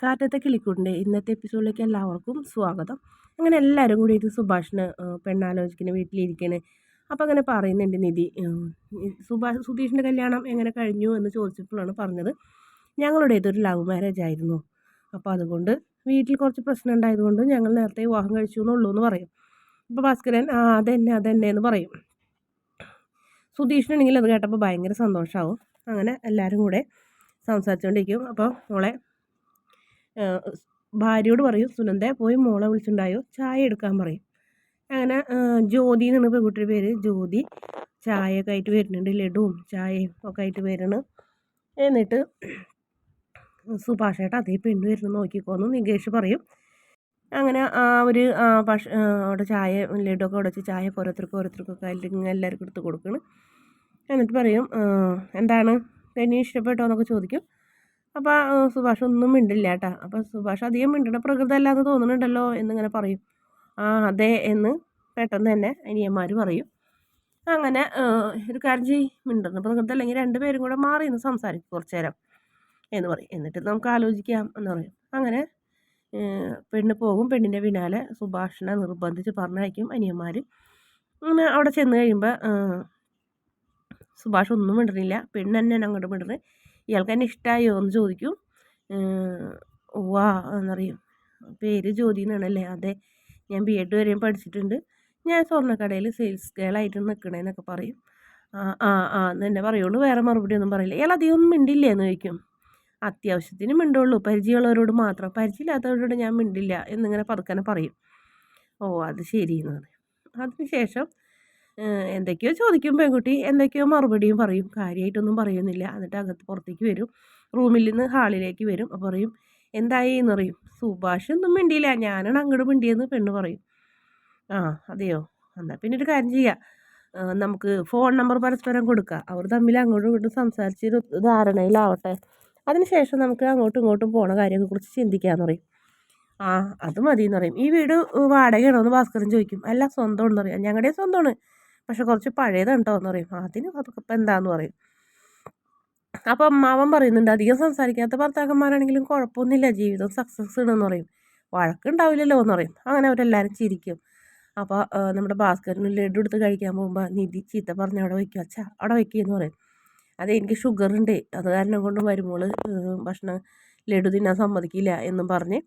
കാറ്റത്തെ കിളിക്കൂടിൻ്റെ ഇന്നത്തെ എപ്പിസോഡിലേക്ക് എല്ലാവർക്കും സ്വാഗതം. അങ്ങനെ എല്ലാവരും കൂടിയിട്ട് സുഭാഷിന് പെണ്ണാലോചിക്കുന്ന വീട്ടിലിരിക്കണേ. അപ്പോൾ അങ്ങനെ പറയുന്നുണ്ട് നിധി, സുധീഷിൻ്റെ കല്യാണം എങ്ങനെ കഴിഞ്ഞു എന്ന് ചോദിച്ചപ്പോഴാണ് പറഞ്ഞത്, ഞങ്ങളുടേതൊരു ലവ് മാരേജ് ആയിരുന്നു. അപ്പോൾ അതുകൊണ്ട് വീട്ടിൽ കുറച്ച് പ്രശ്നം ഉണ്ടായതുകൊണ്ട് ഞങ്ങൾ നേരത്തെ വിവാഹം കഴിച്ചു എന്നുള്ളൂ എന്ന് പറയും. അപ്പോൾ ഭാസ്കരൻ അതന്നെ എന്ന് പറയും. സുധീഷിനാണെങ്കിൽ അത് കേട്ടപ്പോൾ ഭയങ്കര സന്തോഷമാവും. അങ്ങനെ എല്ലാവരും കൂടെ സംസാരിച്ചുകൊണ്ടിരിക്കും. അപ്പോൾ മോളെ ഭാര്യയോട് പറയും, സുനന്ദ പോയി മോളെ വിളിച്ചിട്ടുണ്ടായോ, ചായ എടുക്കാൻ പറയും. അങ്ങനെ ജ്യോതി എന്നാണ് പെൺകുട്ടിയുടെ പേര്. ജ്യോതി ചായയൊക്കെ ആയിട്ട് വരുന്നുണ്ട്, ലഡുവും ചായയും ഒക്കെ ആയിട്ട് വരുന്നു. എന്നിട്ട് സുഭാഷേട്ട അതേ പെണ്ണ് വരുന്നു നോക്കിക്കോന്ന് നികേഷ് പറയും. അങ്ങനെ അവർ അവിടെ ചായ ലഡുവൊക്കെ ഉടച്ച് ചായ ഓരോരുത്തർക്കൊക്കെ എല്ലാവർക്കും എടുത്ത് കൊടുക്കണം. എന്നിട്ട് പറയും, എന്താണ് പെണ്ണിനെ ഇഷ്ടപ്പെട്ടോ എന്നൊക്കെ ചോദിക്കും. അപ്പോൾ സുഭാഷ് ഒന്നും മിണ്ടില്ല കേട്ടോ. അപ്പോൾ സുഭാഷ് അധികം മിണ്ടണ പ്രകൃതമല്ലാന്ന് തോന്നുന്നുണ്ടല്ലോ എന്നിങ്ങനെ പറയും. അതെ എന്ന് പെട്ടെന്ന് തന്നെ അനിയന്മാർ പറയും. അങ്ങനെ ഒരു കാര്യം ചെയ്യും, മിണ്ടുന്ന പ്രകൃതം അല്ലെങ്കിൽ രണ്ടുപേരും കൂടെ മാറി നിന്ന് സംസാരിക്കും കുറച്ച് നേരം എന്ന് പറയും. എന്നിട്ട് നമുക്ക് ആലോചിക്കാം എന്ന് പറയും. അങ്ങനെ പെണ്ണ് പോകും. പെണ്ണിൻ്റെ പിന്നാലെ സുഭാഷിനെ നിർബന്ധിച്ച് പറഞ്ഞയക്കും അനിയന്മാർ. അങ്ങനെ അവിടെ ചെന്ന് കഴിയുമ്പോൾ സുഭാഷ് ഒന്നും മിണ്ടണില്ല. പെണ്ണ് തന്നെ അങ്ങോട്ട് മിണ്ടുന്നത്. ഇയാൾക്ക് എന്നെ ഇഷ്ടമായോ എന്ന് ചോദിക്കും. വാ എന്നറിയും. പേര് ജ്യോതി എന്നാണല്ലേ? അതെ, ഞാൻ BEd വരെയും പഠിച്ചിട്ടുണ്ട്. ഞാൻ സ്വർണ്ണക്കടയിൽ സെയിൽസ് ഗേളായിട്ട് നിൽക്കണേന്നൊക്കെ പറയും. എന്ന് തന്നെ പറയുള്ളൂ, വേറെ മറുപടി ഒന്നും പറയില്ല. ഇയാൾ അധികം ഒന്നും മിണ്ടില്ലേ എന്ന് ചോദിക്കും. അത്യാവശ്യത്തിന് മിണ്ടുള്ളൂ, പരിചയമുള്ളവരോട് മാത്രം, പരിചയമില്ലാത്തവരോട് ഞാൻ മിണ്ടില്ല എന്നിങ്ങനെ പതുക്കനെ പറയും. അത് ശരിയെന്ന് പറയും. അതിനുശേഷം എന്തൊക്കെയോ ചോദിക്കും പെൺകുട്ടി, എന്തൊക്കെയോ മറുപടിയും പറയും. കാര്യമായിട്ടൊന്നും പറയുന്നില്ല. എന്നിട്ട് അകത്ത് പുറത്തേക്ക് വരും, റൂമിൽ നിന്ന് ഹാളിലേക്ക് വരും. അപ്പോൾ പറയും, എന്തായി എന്ന് പറയും. സുഭാഷ് ഒന്നും മിണ്ടിയില്ല, ഞാനാണ് അങ്ങോട്ട് മിണ്ടിയെന്ന് പെണ്ണ് പറയും. അതെയോ, എന്നാൽ പിന്നെ ഒരു കാര്യം ചെയ്യാം, നമുക്ക് ഫോൺ നമ്പർ പരസ്പരം കൊടുക്കുക, അവർ തമ്മിൽ അങ്ങോട്ടും ഇങ്ങോട്ടും സംസാരിച്ചൊരു ധാരണയിലാവട്ടെ, അതിനുശേഷം നമുക്ക് അങ്ങോട്ടും ഇങ്ങോട്ടും പോണ കാര്യത്തെക്കുറിച്ച് ചിന്തിക്കാമെന്ന് പറയും. അത് മതി എന്ന് പറയും. ഈ വീട് വാടകയാണോ എന്ന് ഭാസ്കരൻ ചോദിക്കും. അല്ല, സ്വന്തമാണെന്ന് പറയാം. ഞങ്ങളുടെ സ്വന്തമാണ്, പക്ഷെ കുറച്ച് പഴയതാണ് കേട്ടോ എന്ന് പറയും. അതിന് അതൊക്കെ ഇപ്പം എന്താന്ന് പറയും. അപ്പം അമ്മാവൻ പറയുന്നുണ്ട്, അധികം സംസാരിക്കാത്ത ഭർത്താക്കന്മാരാണെങ്കിലും കുഴപ്പമൊന്നുമില്ല, ജീവിതം സക്സസ് ആണെന്ന് പറയും. വഴക്കുണ്ടാവില്ലല്ലോ എന്ന് പറയും. അങ്ങനെ അവരെല്ലാവരും ചിരിക്കും. അപ്പോൾ നമ്മുടെ ഭാസ്കരന് ലഡു എടുത്ത് കഴിക്കാൻ പോകുമ്പോൾ നിധി ചീത്ത പറഞ്ഞ് അവിടെ വയ്ക്കും. അച്ഛാ അവിടെ വയ്ക്കുകയെന്ന് പറയും. അത് എനിക്ക് ഷുഗർ ഉണ്ട്, അത് കാരണം കൊണ്ട് വരുമ്പോൾ ഭക്ഷണം ലഡു തിന്നാൻ സമ്മതിക്കില്ല എന്നും പറഞ്ഞ്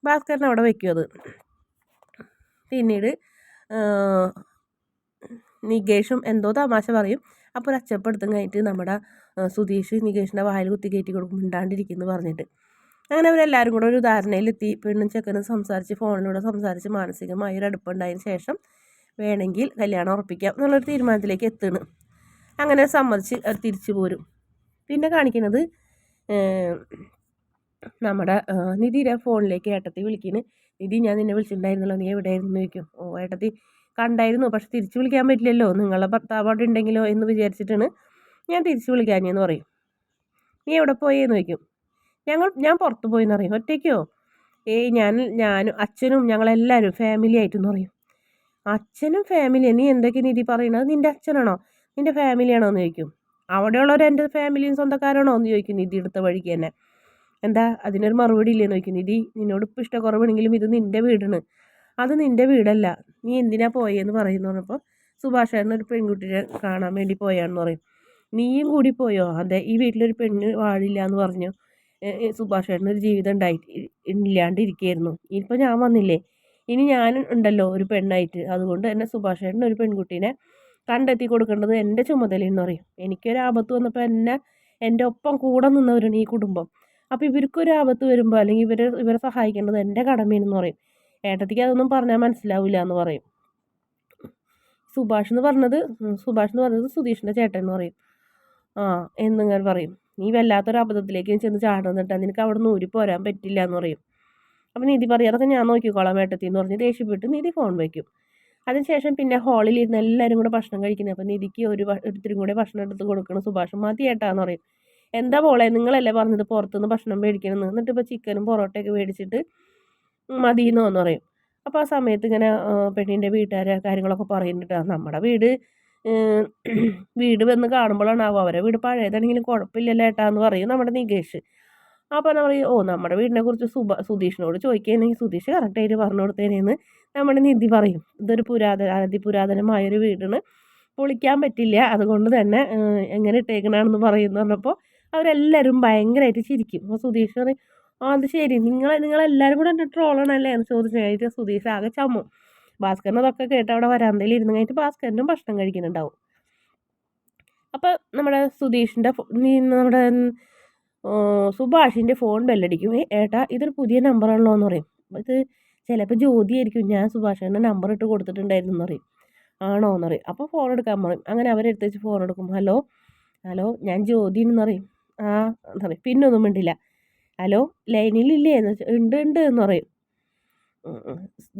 ഭാസ്കരൻ അവിടെ വയ്ക്കും. അത് പിന്നീട് നികേഷും എന്തോ തമാശ പറയും. അപ്പോൾ ഒരു അച്ചപ്പെടുത്തും കഴിഞ്ഞിട്ട് നമ്മുടെ സുധീഷ് നികേഷിൻ്റെ വായിൽ കുത്തി കയറ്റി കൊടുക്കും, മിണ്ടാണ്ടിരിക്കുന്നു പറഞ്ഞിട്ട്. അങ്ങനെ അവരെല്ലാവരും കൂടെ ഒരു ധാരണയിലെത്തി. പെണ്ണും ചെക്കനും സംസാരിച്ച് ഫോണിലൂടെ സംസാരിച്ച് മാനസികമായ ഒരു അടുപ്പുണ്ടായതിന് ശേഷം വേണമെങ്കിൽ കല്യാണം ഉറപ്പിക്കാം എന്നുള്ളൊരു തീരുമാനത്തിലേക്ക് എത്തുന്നു. അങ്ങനെ സമ്മതിച്ച് അവർ തിരിച്ചു പോരും. പിന്നെ കാണിക്കുന്നത് നമ്മുടെ നിധിയുടെ ഫോണിലേക്ക് ഏട്ടത്തി വിളിക്കുന്നു. നിധി, ഞാൻ നിന്നെ വിളിച്ചിട്ടുണ്ടായിരുന്നല്ലോ, നീ എവിടെയായിരുന്നു ചോദിക്കും. ഏട്ടത്തി കണ്ടായിരുന്നു, പക്ഷെ തിരിച്ചു വിളിക്കാൻ പറ്റില്ലല്ലോ, നിങ്ങളെ ഭർത്താവ് അവിടെ ഉണ്ടെങ്കിലോ എന്ന് വിചാരിച്ചിട്ടാണ് ഞാൻ തിരിച്ചു വിളിക്കാഞ്ഞെന്ന് പറയും. നീ എവിടെ പോയെന്ന് ചോദിക്കും. ഞാൻ പുറത്ത് പോയെന്ന് പറയും. ഒറ്റയ്ക്കോ? ഞാനും അച്ഛനും ഞങ്ങളെല്ലാവരും ഫാമിലി ആയിട്ടെന്ന് പറയും. അച്ഛനും ഫാമിലിയോ? നീ എന്തൊക്കെ നിധി പറയണത്? നിൻ്റെ അച്ഛനാണോ നിൻ്റെ ഫാമിലിയാണോ എന്ന് ചോദിക്കും. അവിടെയുള്ളവർ എൻ്റെ ഫാമിലിയും സ്വന്തക്കാരാണോ എന്ന് ചോദിക്കും നിധി എടുത്ത വഴിക്ക് തന്നെ. എന്താ അതിനൊരു മറുപടി ഇല്ലേന്ന് ചോദിക്കും. നിധി, നിന്നോട് ഇപ്പോൾ ഇഷ്ടക്കുറവാണെങ്കിലും ഇത് നിൻ്റെ വീടാണ്, അത് നിൻ്റെ വീടല്ല, നീ എന്തിനാ പോയെന്ന് പറയുന്നു പറഞ്ഞപ്പോൾ സുഭാഷേട്ടനൊരു പെൺകുട്ടിയെ കാണാൻ വേണ്ടി പോയാണെന്ന് പറയും. നീയും കൂടി പോയോ? അതെ, ഈ വീട്ടിലൊരു പെണ്ണ് വാഴില്ല എന്ന് പറഞ്ഞു സുഭാഷേട്ടനൊരു ജീവിതം ഇല്ലാണ്ടിരിക്കുകയായിരുന്നു. ഇനിയിപ്പോൾ ഞാൻ വന്നില്ലേ, ഇനി ഞാൻ ഉണ്ടല്ലോ ഒരു പെണ്ണായിട്ട്, അതുകൊണ്ട് തന്നെ സുഭാഷേട്ടൻ ഒരു പെൺകുട്ടീനെ കണ്ടെത്തി കൊടുക്കേണ്ടത് എൻ്റെ ചുമതലയെന്ന് പറയും. എനിക്കൊരാപത്ത് വന്നപ്പോൾ എൻ്റെ ഒപ്പം കൂടെ നിന്നവരാണ് ഈ കുടുംബം. അപ്പോൾ ഇവർക്കൊരു ആപത്ത് വരുമ്പോൾ അല്ലെങ്കിൽ ഇവരെ സഹായിക്കേണ്ടത് എൻ്റെ കടമയെന്ന് പറയും. ഏട്ടത്തിക്ക് അതൊന്നും പറഞ്ഞാൽ മനസ്സിലാവില്ല എന്ന് പറയും. സുഭാഷ് എന്ന് പറഞ്ഞത് സുധീഷിൻ്റെ ചേട്ടൻ എന്ന് പറയും. എന്നിങ്ങനെ പറയും. നീ വല്ലാത്തൊരു അബദ്ധത്തിലേക്ക് ചെന്ന് ചാടുന്നിട്ടാ, നിനക്ക് അവിടെ നിന്ന് ഊരി പോരാൻ പറ്റില്ല എന്ന് പറയും. അപ്പം നിധി പറയും, അതൊക്കെ ഞാൻ നോക്കിക്കോളാം ഏട്ടത്തി എന്ന് പറഞ്ഞ് ദേഷ്യപ്പെട്ട് നിധി ഫോൺ വയ്ക്കും. അതിനുശേഷം പിന്നെ ഹാളിൽ ഇരുന്ന് എല്ലാവരും കൂടെ ഭക്ഷണം കഴിക്കുന്നത്. അപ്പം നിധിക്ക് ഒരുത്തിരും കൂടെ ഭക്ഷണം എടുത്ത് കൊടുക്കണം. സുഭാഷ് മതി ഏട്ടാന്ന് പറയും. എന്താ മോളെ, നിങ്ങളല്ലേ പറഞ്ഞത് പുറത്തുനിന്ന് ഭക്ഷണം മേടിക്കണമെന്ന്, എന്നിട്ട് ഇപ്പോൾ ചിക്കനും പൊറോട്ടയൊക്കെ മേടിച്ചിട്ട് മതിയെന്നോ എന്ന് പറയും. അപ്പോൾ ആ സമയത്ത് ഇങ്ങനെ പെണ്ണിൻ്റെ വീട്ടുകാരെ കാര്യങ്ങളൊക്കെ പറയുന്നുണ്ട്. നമ്മുടെ വീട് വന്ന് കാണുമ്പോഴാണ് അവരെ വീട് പഴയതാണെങ്കിലും കുഴപ്പമില്ലല്ലോ ഏട്ടാന്ന് പറയും നമ്മുടെ നികേഷ്. അപ്പോൾ നമ്മൾ പറയും ഓ നമ്മുടെ വീടിനെക്കുറിച്ച് സുധീഷിനോട് ചോദിക്കുകയാണെങ്കിൽ സുധീഷ് കറക്റ്റായിട്ട് പറഞ്ഞു കൊടുത്തേനേന്ന് നമ്മുടെ നിധി പറയും. ഇതൊരു അതിപുരാതനമായൊരു വീടാണ്, പൊളിക്കാൻ പറ്റില്ല, അതുകൊണ്ട് തന്നെ എങ്ങനെ ഇട്ടേക്കണമെന്ന് പറയുന്നു പറഞ്ഞപ്പോൾ അവരെല്ലാവരും ഭയങ്കരമായിട്ട് ചിരിക്കും. അപ്പോൾ സുധീഷ് പറയും അത് ശരി നിങ്ങളെല്ലാവരും കൂടെ എന്നെ ട്രോളണല്ലേ എന്ന് ചോദിച്ചു കഴിഞ്ഞിട്ട് സുധീഷ് ആകെ ചമ്മും. ഭാസ്കരൻ അതൊക്കെ കേട്ട് അവിടെ വരാന്തയിൽ ഇരുന്ന് കഴിഞ്ഞിട്ട് ഭാസ്കരനും ഭക്ഷണം കഴിക്കുന്നുണ്ടാവും. അപ്പോൾ നമ്മുടെ സുധീഷിൻ്റെ നമ്മുടെ സുഭാഷിൻ്റെ ഫോൺ ബെല്ലടിക്കും. ഏട്ടാ ഇതൊരു പുതിയ നമ്പറാണല്ലോ എന്ന് പറയും. ഇത് ചിലപ്പോൾ ജ്യോതിയായിരിക്കും, ഞാൻ സുഭാഷിൻ്റെ നമ്പർ ഇട്ട് കൊടുത്തിട്ടുണ്ടായിരുന്നു എന്ന് പറയും. ആണോ എന്ന് പറയും. അപ്പോൾ ഫോൺ എടുക്കാൻ പറയും. അങ്ങനെ അവരെടുത്ത് വെച്ച് ഫോൺ എടുക്കും. ഹലോ ഹലോ ഞാൻ ജ്യോതി എന്ന് പറയും. ആ എന്ന് പറയും. പിന്നെ ഒന്നും മിണ്ടില്ല. ഹലോ ലൈനിലില്ലേ എന്ന് വെച്ചാൽ ഉണ്ട് എന്ന് പറയും.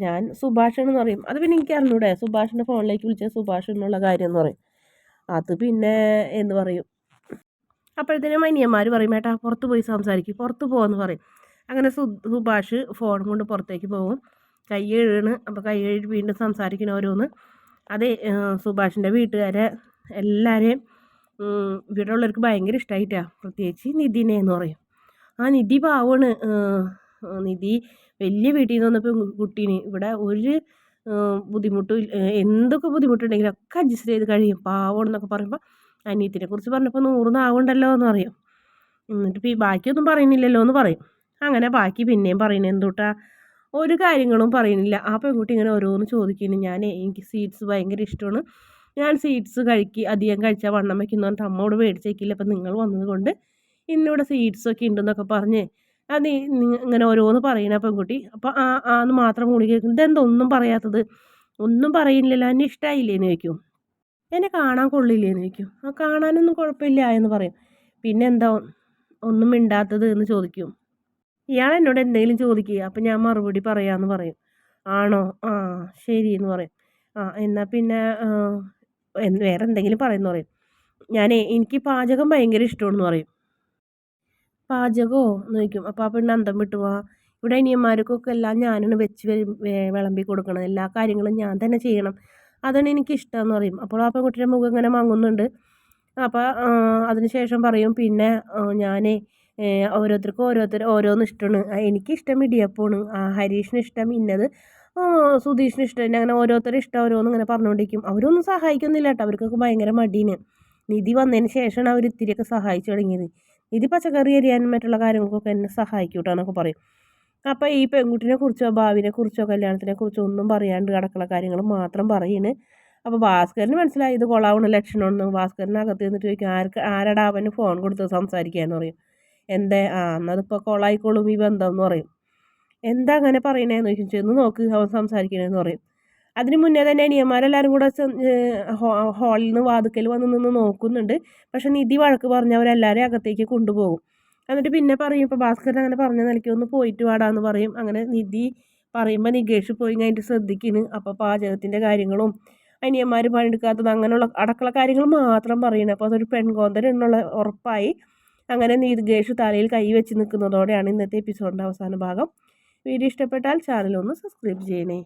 ഞാൻ സുഭാഷാണെന്ന് പറയും. അത് പിന്നെ എനിക്ക് അറിഞ്ഞൂടെ സുഭാഷിൻ്റെ ഫോണിലേക്ക് വിളിച്ച സുഭാഷ് എന്നുള്ള കാര്യം എന്ന് പറയും. അത് പിന്നെ എന്ന് പറയും. അപ്പോഴത്തേനും അനിയന്മാർ പറയും ഏട്ടാ പുറത്ത് പോയി സംസാരിക്കും, പുറത്ത് പോകുമെന്ന് പറയും. അങ്ങനെ സുഭാഷ് ഫോൺ കൊണ്ട് പുറത്തേക്ക് പോകും. കൈ കഴുകണ്. അപ്പോൾ കൈ കഴുകി വീണ്ടും സംസാരിക്കണ ഓരോന്ന്. അതേ സുഭാഷിൻ്റെ വീട്ടുകാരെ എല്ലാവരെയും ഇവിടെ ഉള്ളവർക്ക് ഭയങ്കര ഇഷ്ടമായിട്ടാണ്, പ്രത്യേകിച്ച് നിധിനെ എന്ന് പറയും. ആ നിധി പാവമാണ്, നിധി വലിയ വീട്ടിൽ നിന്ന് വന്നപ്പോൾ കുട്ടീന് ഇവിടെ ഒരു ബുദ്ധിമുട്ടും എന്തൊക്കെ ബുദ്ധിമുട്ടുണ്ടെങ്കിലും ഒക്കെ അഡ്ജസ്റ്റ് ചെയ്ത് കഴിയും, പാവമാണെന്നൊക്കെ പറയുമ്പോൾ അനിയത്തിനെ കുറിച്ച് പറഞ്ഞപ്പോൾ 100 നാവുണ്ടല്ലോ എന്ന് പറയും. എന്നിട്ട് ബാക്കിയൊന്നും പറയുന്നില്ലല്ലോ എന്ന് പറയും. അങ്ങനെ ബാക്കി പിന്നെയും പറയുന്നത് എന്തുട്ടാ ഒരു കാര്യങ്ങളും പറയുന്നില്ല. ആ പെൺകുട്ടി ഇങ്ങനെ ഓരോന്ന് ചോദിക്കുന്നു. എനിക്ക് സ്വീറ്റ്സ് ഭയങ്കര ഇഷ്ടമാണ്, ഞാൻ സ്വീറ്റ്സ് അധികം കഴിച്ചാൽ വണ്ണം വയ്ക്കുന്നു പറഞ്ഞിട്ട് അമ്മയോട് മേടിച്ചേക്കില്ല, അപ്പം നിങ്ങൾ വന്നതുകൊണ്ട് ഇന്നിവിടെ സ്വീറ്റ്സൊക്കെ ഉണ്ടെന്നൊക്കെ പറഞ്ഞ് അത് ഇങ്ങനെ ഓരോന്ന് പറയുന്ന പെൺകുട്ടി. അപ്പോൾ ആന്ന് മാത്രം കൂടി കേൾക്കും. ഇതെന്തൊന്നും പറയാത്തത്, ഒന്നും പറയില്ലല്ലോ, എന്നെ ഇഷ്ടമായില്ലേന്ന് ചോദിക്കും. എന്നെ കാണാൻ കൊള്ളില്ലേന്ന് ചോദിക്കും. ആ കാണാനൊന്നും കുഴപ്പമില്ല എന്ന് പറയും. പിന്നെ എന്താ ഒന്നും മിണ്ടാത്തത് എന്ന് ചോദിക്കും. ഇയാൾ എന്നോട് എന്തെങ്കിലും ചോദിക്കുക, അപ്പം ഞാൻ മറുപടി പറയാമെന്ന് പറയും. ആണോ ആ ശരി എന്ന് പറയും. എന്നാൽ പിന്നെ വേറെ എന്തെങ്കിലും പറയുമെന്ന് പറയും. എനിക്ക് പാചകം ഭയങ്കര ഇഷ്ടമാണെന്ന് പറയും. പാചകമോ എന്ന് ചോദിക്കും. അപ്പോൾ ആ പെണ്ണ് അന്തം വിട്ടു പോവാ. ഇവിടെ അനിയന്മാർക്കൊക്കെ എല്ലാം ഞാനാണ് വെച്ച് വിളമ്പി കൊടുക്കണം, എല്ലാ കാര്യങ്ങളും ഞാൻ തന്നെ ചെയ്യണം, അതാണ് എനിക്കിഷ്ടം എന്ന് പറയും. അപ്പോൾ ആ പെൺകുട്ടിയുടെ മുഖം ഇങ്ങനെ മങ്ങുന്നുണ്ട്. അപ്പോൾ അതിന് ശേഷം പറയും പിന്നെ ഞാൻ ഓരോരുത്തർക്കും ഓരോന്ന് ഇഷ്ടമാണ്, എനിക്കിഷ്ടം ഇടിയപ്പമാണ്, ഹരീഷിന് ഇഷ്ടം ഇന്നത്, സുധീഷിന് ഇഷ്ടം, അങ്ങനെ ഓരോരുത്തരും ഇഷ്ടം ഓരോന്നും ഇങ്ങനെ പറഞ്ഞുകൊണ്ടിരിക്കും. അവരൊന്നും സഹായിക്കുന്നില്ല കേട്ടോ, അവർക്കൊക്കെ ഭയങ്കര മടീന്. നിധി വന്നതിന് ശേഷമാണ് അവർ ഇത്തിരിയൊക്കെ സഹായിച്ചു തുടങ്ങിയത്. നിധി പച്ചക്കറി അരിയാനും മറ്റുള്ള കാര്യങ്ങൾക്കൊക്കെ എന്നെ സഹായിക്കൂട്ടോ എന്നൊക്കെ പറയും. അപ്പോൾ ഈ പെൺകുട്ടിനെ കുറിച്ചോ ഭാവിനെ കുറിച്ചോ കല്യാണത്തിനെ കുറിച്ചോ ഒന്നും പറയാണ്ട് അടുക്കള കാര്യങ്ങൾ മാത്രം പറയുന്നു. അപ്പോൾ ഭാസ്കരന് മനസ്സിലായി ഇത് കൊളാവുന്ന ലക്ഷണമെന്ന്. ഭാസ്കരനകത്ത് നിന്നിട്ട് ചോദിക്കും ആരടാ അവന് ഫോൺ കൊടുത്ത് സംസാരിക്കാന്ന് പറയും. എന്നതിപ്പോൾ കൊളായിക്കോളും ഈ ബന്ധം എന്ന് പറയും. എന്താ അങ്ങനെ പറയണേന്ന് ചോദിക്കും. ചെന്ന് നോക്ക് അവൻ സംസാരിക്കണേന്ന് പറയും. അതിന് മുന്നേ തന്നെ അനിയന്മാരെല്ലാവരും കൂടെ ഹാളിൽ നിന്ന് വാതുക്കൽ വന്ന് നിന്ന് നോക്കുന്നുണ്ട്. പക്ഷെ നിധി വഴക്ക് പറഞ്ഞ് അവരെല്ലാവരെയും അകത്തേക്ക് കൊണ്ടുപോകും. എന്നിട്ട് പിന്നെ പറയും ഇപ്പോൾ ഭാസ്കരൻ അങ്ങനെ പറഞ്ഞ നിലയ്ക്ക് ഒന്ന് പോയിട്ട് വാടാന്ന് പറയും. അങ്ങനെ നിധി പറയുമ്പോൾ നികേഷ് പോയി കഴിഞ്ഞിട്ട് ശ്രദ്ധിക്കുന്നു. അപ്പോൾ പാചകത്തിൻ്റെ കാര്യങ്ങളും അനിയന്മാർ പണിയെടുക്കാത്തത് അങ്ങനെയുള്ള അടുക്കള കാര്യങ്ങൾ മാത്രം പറയുന്നത്. അപ്പോൾ അതൊരു പെൺകോന്തൻ എന്നുള്ള ഉറപ്പായി. അങ്ങനെ നികേഷ് തലയിൽ കൈ വെച്ച് നിൽക്കുന്നതോടെയാണ് ഇന്നത്തെ എപ്പിസോഡിൻ്റെ അവസാന ഭാഗം. വീഡിയോ ഇഷ്ടപ്പെട്ടാൽ ചാനൽ ഒന്ന് സബ്സ്ക്രൈബ് ചെയ്യണേ.